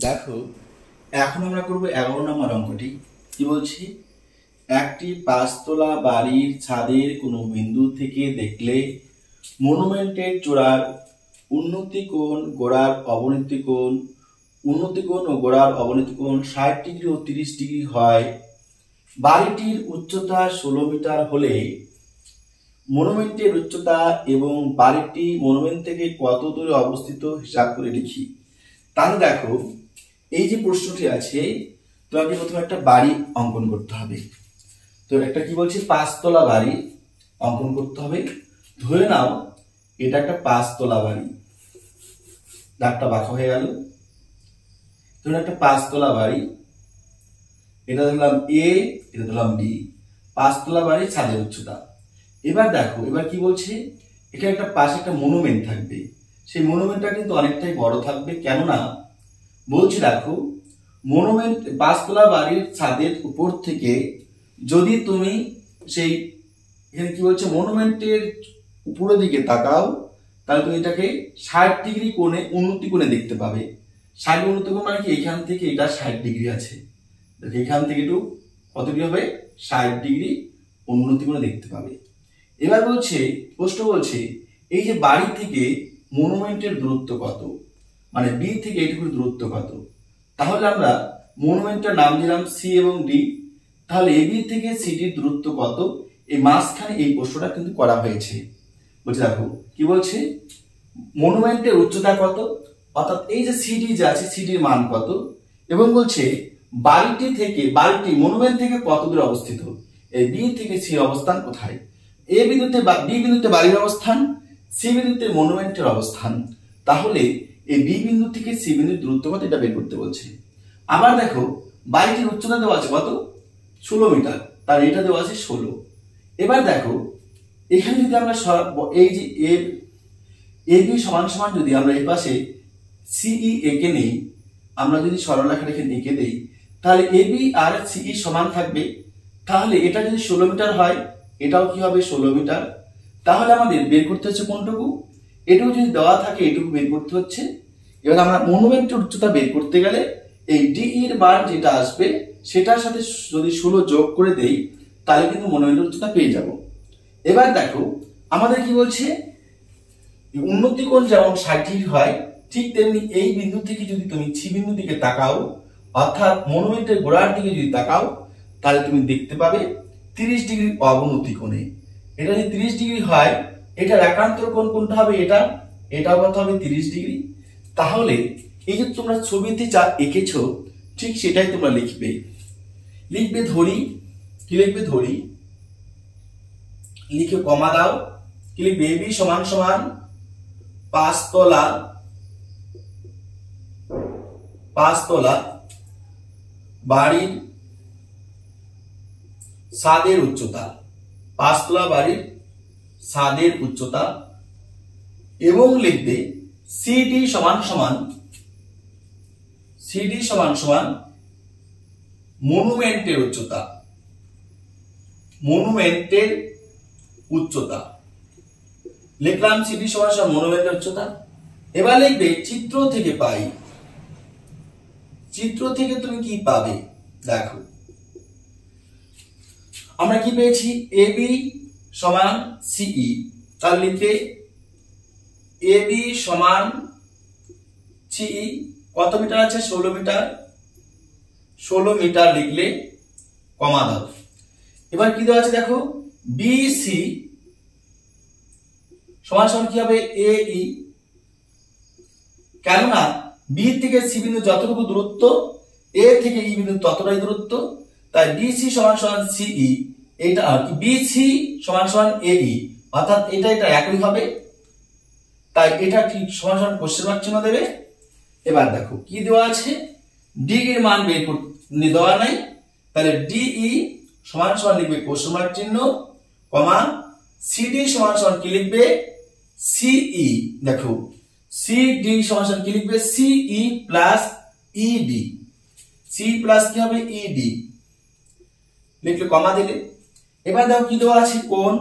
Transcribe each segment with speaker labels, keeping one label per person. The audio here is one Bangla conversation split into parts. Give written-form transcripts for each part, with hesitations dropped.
Speaker 1: দেখো, এখন আমরা করব 11 নম্বর অঙ্কটি। কি বলছি? একটি 5 তলা বাড়ির ছাদের কোনো বিন্দু থেকে দেখলে মনুমেন্টের চূড়ার উন্নতি কোণ, গোড়ার অবনতি কোণ, উন্নতি কোণ ও গোড়ার অবনতি কোণ 60 ডিগ্রি ও 30 ডিগ্রি হয়। বাড়িটির উচ্চতা 16 মিটার হলে মনুমেন্টের উচ্চতা এবং বাড়িটি মনুমেন্ট থেকে কত দূরে অবস্থিত হিসাব করে লিখি। তাহলে দেখো, এই যে প্রশ্নটি আছে, তোমাকে প্রথমে একটা বাড়ি অঙ্কন করতে হবে। তো একটা কি বলছি, 5 তলা বাড়ি অঙ্কন করতে হবে। ধরে নাও এটা একটা 5 তলা বাড়ি, দাগটা বাঁকা হয়ে গেল। ধরুন একটা 5 তলা বাড়ি, এটা ধরলাম এ, এটা ধরলাম বি। 5 তলা বাড়ি, ছাদের উচ্চতা। এবার দেখো, এবার কি বলছে, এটা একটা পাশে একটা মনুমেন্ট থাকবে। সেই মনুমেন্টটা কিন্তু অনেকটাই বড় থাকবে, কেননা বলছি দেখো, মনুমেন্ট 5 তলা বাড়ির ছাদের উপর থেকে যদি তুমি সেই এখানে কি বলছে মনুমেন্টের উপরের দিকে তাকাও, তাহলে তুমি এটাকে 60 ডিগ্রি কোণে উন্নতি কোণে দেখতে পাবে। 60 উন্নতি কোণ মানে কি, এখান থেকে এটা 60 ডিগ্রি আছে, এখান থেকে একটু কত ডিগ্রি হবে, 60 ডিগ্রি উন্নতি কোণে দেখতে পাবে। এবার বলছে, প্রশ্ন বলছে, এই যে বাড়ি থেকে মনুমেন্টের দূরত্ব কত, মানে বি থেকে এইটুকু দূরত্ব কত। তাহলে আমরা মনুমেন্টের নাম দিলাম সি এবং ডি। তাহলে এ বি থেকে সিডির দূরত্ব কত, এই মাঝখানে এই প্রশ্নটা কিন্তু করা হয়েছে। বলছে দেখো কি বলছে, মনুমেন্টের উচ্চতা কত, অর্থাৎ এই যে সিডি যে আছে, সিডির মান কত, এবং বলছে বাড়িটি মনুমেন্ট থেকে কত দূরে অবস্থিত, এই বি থেকে সি অবস্থান কোথায়। এ বিন্দুতে বি বিন্দুতে বাড়ির অবস্থান, সি বিন্দুতে মনুমেন্টের অবস্থান। তাহলে এই বি বিন্দু থেকে সি বিন্দুর দূরত্ব কত, এটা বের করতে বলছে। আবার দেখো, বাড়িটির উচ্চতা দেওয়া আছে কত, 16 মিটার, তার এটা দেওয়া আছে 16। এবার দেখো, এখানে যদি আমরা এই যে এ বি সমান সমান যদি আমরা এই পাশে সিই এঁকে নেই, আমরা যদি সরলরেখা রেখে এঁকে দেই, তাহলে এ বি আর সিই সমান থাকবে। তাহলে এটা যদি 16 মিটার হয়, এটাও কি হবে 16 মিটার। তাহলে আমাদের বের করতে হচ্ছে কোনটুকু, এটুকু যদি দেওয়া থাকে এটুকু বের করতে হচ্ছে। এবার আমরা মনুমেন্টের উচ্চতা বের করতে গেলে এই ডি এর মান যেটা আসবে সেটার সাথে যদি 16 যোগ করে দেই, তাহলে কিন্তু মনুমেন্টের উচ্চতা পেয়ে যাব। এবার দেখো, আমাদের কি বলছে, উন্নতি কোণ যেমন 60 ডিগ্রি হয়, ঠিক তেমনি এই বিন্দু থেকে যদি তুমি সি বিন্দু দিকে তাকাও, অর্থাৎ মনুমেন্টের গোড়ার দিকে যদি তাকাও, তাহলে তুমি দেখতে পাবে 30 ডিগ্রি অবনতি কোণে। এটা যদি 30 ডিগ্রি হয়, এটার একান্তর কোণ কোনটা হবে, এটাও কত হবে, 30 ডিগ্রি। তাহলে এই যে তোমরা ছবিতে যা এঁকেছো, ঠিক সেটাই তোমরা লিখবে ধরি। কি লিখবে, ধরি লিখে কমা দাও। কি লিখবে, এবি সমান সমান 5 তলা বাড়ির ছাদের উচ্চতা, 5 তলা বাড়ির ছাদের উচ্চতা, এবং লিখবে সিডি সমান সমান মনুমেন্টের উচ্চতা। লিখলাম সিডি সমান সমান মনুমেন্টের উচ্চতা। এবার লিখবে চিত্র থেকে তুমি কি পাবে। দেখো, আমরা কি পেয়েছি, এবি সমান সিই, তার লিখবে এবি সমান সিই, কত মিটার আছে, 16 মিটার। 16 মিটার লিখলে কমা দাও। এবার কি দেওয়া আছে দেখো, বিসি সমান সমান কি হবে, এই, কেননা বি থেকে সি বিন্দু যতটুকু দূরত্ব, এ থেকে ই বিন্দু ততটাই দূরত্ব, তাই বিসি সমান সমান সিই, এটা আর কি, বিসি সমান সমান এই, অর্থাৎ এটা একই হবে। তাই এটা ঠিক সমান সমান কোশ্চেন মার্ক চিহ্ন দেবে। এবার দেখো কি দেওয়া আছে, ডি এর মান বের করতে দেওয়া নাই, তাহলে ডিই সমান সমান লিখবে কোশ্চেন মার্ক চিহ্ন, কমা, সিডি সমান সমান কি লিখবে, সিই। দেখো, সিডি সমান সমান কি লিখবে, সিই প্লাস ইডি। সি প্লাস কি হবে, ইডি লিখলে কমা দিলে। এবার দেখো কি দেওয়া আছে, কোণ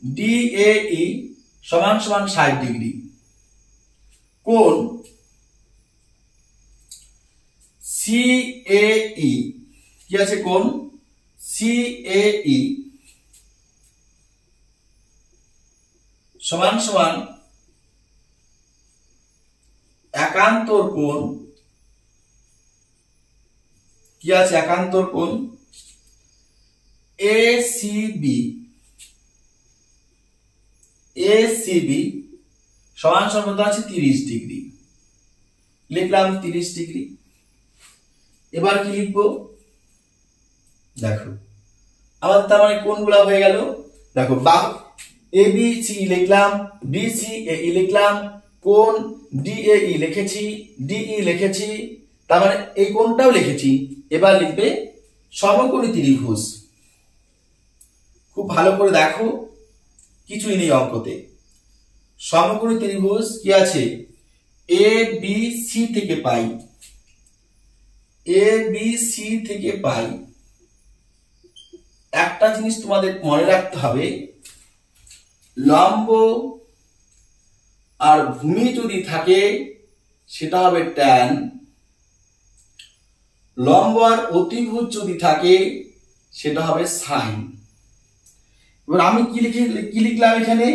Speaker 1: ডিএই সমান সমান 60 ডিগ্রি। কোণ CAE, কি আছে কোণ CAE সমান সমান একান্তর কোণ, কি আছে একান্তর কোণ ACB সমান সমান কত আছে 30 ডিগ্রি, লিখলাম 30 ডিগ্রি। এবার কি লিখবো দেখো, আমাদের তার মানে কোণগুলো হয়ে গেল। দেখো ABC লিখলাম, BCAE লিখলাম, কোণ DAE লিখেছি, DE লিখেছি, তার মানে এই কোণটাও লিখেছি। এবার লিখবে সমকোণী ত্রিভুজ। খুব ভালো করে দেখো, কিছুই নেই অঙ্কতে। সমকোণী ত্রিভুজ কি আছে ABC থেকে পাই, ABC থেকে পাই। একটা জিনিস তোমাদের মনে রাখতে হবে, লম্ব আর ভূমি যদি থাকে সেটা হবে ট্যান, লম্ব আর অতিভুজ যদি থাকে সেটা হবে সাইন। এবার আমি কি লিখলাম এখানে,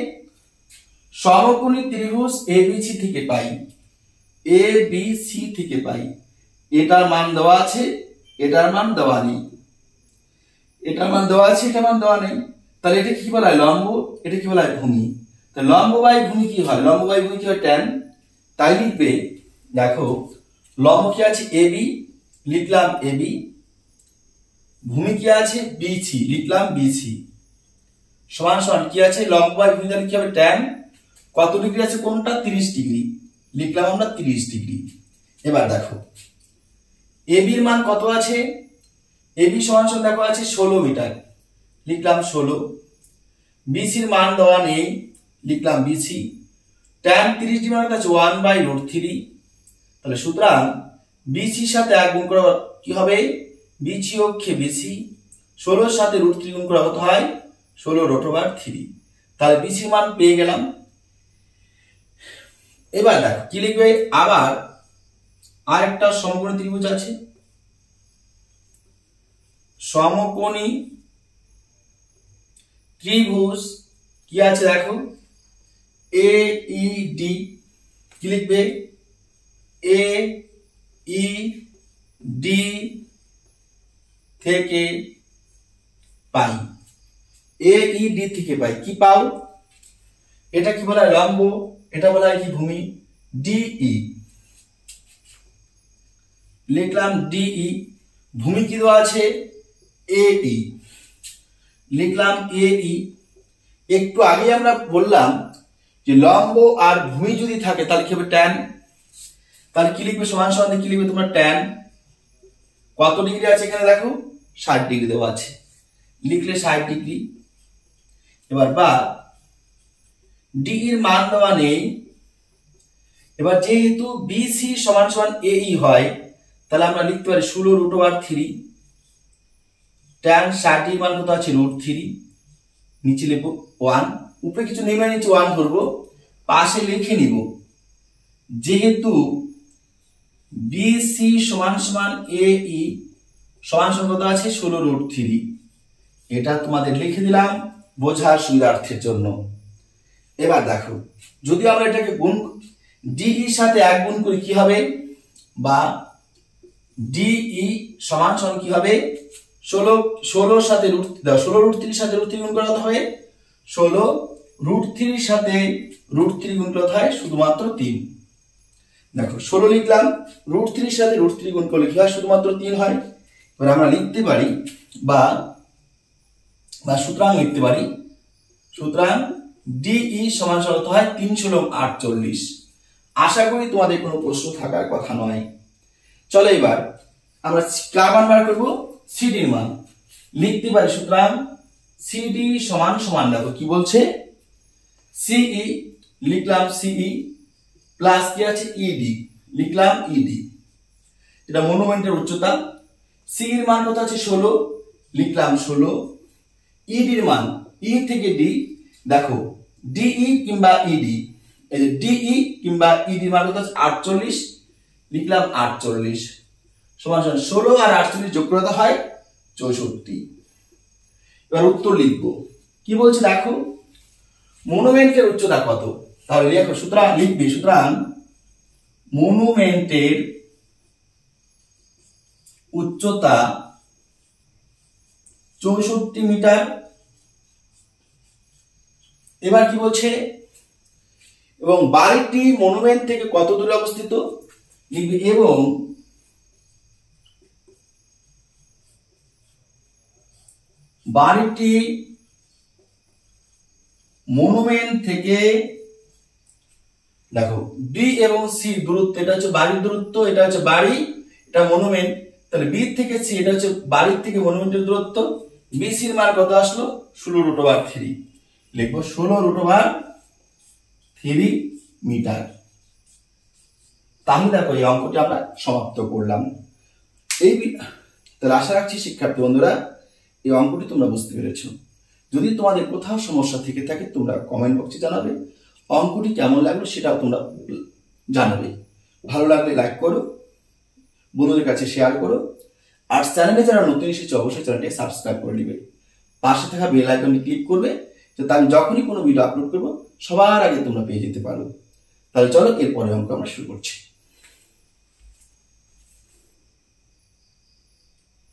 Speaker 1: সমকোণী ত্রিভুজ ABC থেকে পাই, ABC থেকে পাই। এটার মান দেওয়া আছে, এটার মান দেওয়া নেই, এটার মান দেওয়া আছে, এটার মান দেওয়া নেই। তাহলে এটা কি বলা হয় লম্ব, এটা কি বলা হয় ভূমি। তাহলে লম্ব বাই ভূমি কি হয়, লম্ব বাই ভূমি কি হয় ট্যান। তাই লিখবে দেখো লম্ব কি আছে AB, লিখলাম AB, ভূমি কি আছে BC, লিখলাম BC, সমান সমান কি আছে লম্ব বাই ভূমি, তাহলে কি হবে ট্যান। কত ডিগ্রি আছে কোনটা 30 ডিগ্রি, লিখলাম আমরা 30 ডিগ্রি। এবার দেখো AB এর মান কত আছে, AB সমান সমান দেখো আছে 16 মিটার, লিখলাম 16। BC এর মান দেওয়া নেই, লিখলাম BC। tan 30 ডিগ্রি মানে আছে 1/√3। তাহলে সুতরাং BC এর সাথে 1 গুণ করা কি হবে, BC অক্ষে BC, 16 এর সাথে √3 গুণ করা কত হয় 16√3। তাহলে BC এর মান পেয়ে গেলাম। এবার দেখো কি লিখবে, আবার আরেকটা সমকোণী ত্রিভুজ আছে, সমকোণী ত্রিভুজ কি আছে দেখো AED, কি লিখবে AED থেকে পাই, AED থেকে পাই কি পাও, এটা কি বলা হয় লম্ব, এটা বলা হয় কি ভূমি DE, লিখলাম DE। ভূমি কি দেওয়া আছে AE, লিখলাম AE। একটু আগে আমরা বললাম যে লম্ব আর ভূমি যদি থাকে তাহলে কি হবে ট্যান। তাহলে কি লিখবে সমান সমান কি লিখবে তোমরা ট্যান। কত ডিগ্রি আছে এখানে দেখো 60 ডিগ্রি দেওয়া আছে, লিখলে 60 ডিগ্রি। এবার বা ডি এর মান দেওয়া নেই। এবার যেহেতু BC সমান সমান AE হয় তাহলে আমরা লিখতে পারি 16√3। tan 60 মান কত আছে √3, নিচে লিখবো 1, উপরে কিছু নেমে নিচে 1 ধরবো, পাশে লিখে নিব যেহেতু BC সমান সমান AE সমান সমান কত আছে 16√3। এটা তোমাদের লিখে দিলাম বোঝার সুবিধার্থের জন্য। এবার দেখো যদি আমরা এটাকে গুণ DE সাথে 1 গুণ করি কি হবে, বা DE সমান সমান কি হবে 16 সাথে √3 সাথে √3 গুণ করা হয় 16√3 সাথে √3 গুণ করা হয় শুধুমাত্র 3। দেখো 16 লিখলাম, √3 সাথে √3 গুণ করলে কি হয় শুধুমাত্র 3 হয়। এবার আমরা লিখতে পারি বা সুতরাং লিখতে পারি, সুতরাং DE সমান সমান হয় 3×48। আশা করি তোমাদের কোনো প্রশ্ন থাকার কথা নয়। চলো এবার আমরা কার মান বার করব, CD এর মান লিখতে পারি। সুতরাং CD সমান সমান দেখো কি বলছে CE, লিখলাম CE প্লাস কি আছে ED, লিখলাম ED। এটা মনুমেন্টের উচ্চতা। C এর মান কত আছে 16, লিখলাম 16। ED এর মান E থেকে D, দেখো DE কিংবা ED এই যে ডিই কিংবা ইডি মান কত আছে 48, লিখলাম 48 সমান সমান 16 আর 48 যোগ করতে হয় 64। এবার উত্তর লিখবো। কি বলছে দেখো, মনুমেন্টের উচ্চতা কত, তাহলে দেখো সুতরাং লিখবে, সুতরাং মনুমেন্টের উচ্চতা 64 মিটার। এবার কি বলছে, এবং বাড়িটি মনুমেন্ট থেকে কত দূরে অবস্থিত, লিখবে এবং বাড়িটি মনুমেন্ট থেকে, দেখো বি এবং সি দূরত্ব, এটা হচ্ছে বাড়ির দূরত্ব, এটা হচ্ছে বাড়ি, এটা মনুমেন্ট, তাহলে বি থেকে সি, এটা হচ্ছে বাড়ির থেকে মনুমেন্টের দূরত্ব। বিসির মান কত আসলো 16√3, লিখবো 16√3 মিটার। তাহলে দেখো এই অঙ্কটি আমরা সমাপ্ত করলাম। তাহলে আশা রাখছি শিক্ষার্থী বন্ধুরা এই অঙ্কটি তোমরা বুঝতে পেরেছো। যদি তোমাদের কোথাও সমস্যা থেকে থাকে তোমরা কমেন্ট বক্সে জানাবে, অঙ্কটি কেমন লাগলো সেটাও তোমরা জানাবে। ভালো লাগলে লাইক করো, বন্ধুদের কাছে শেয়ার করো, আর চ্যানেলে যারা নতুন এসেছে অবশ্যই চ্যানেলটি সাবস্ক্রাইব করে নেবে। পাশে থাকা বেল আইকনে ক্লিক করবে যাতে আমি যখনই কোনো ভিডিও আপলোড করবো সবার আগে তোমরা পেয়ে যেতে পারো। তাহলে চলো এরপরে অঙ্ক আমরা শুরু করছি।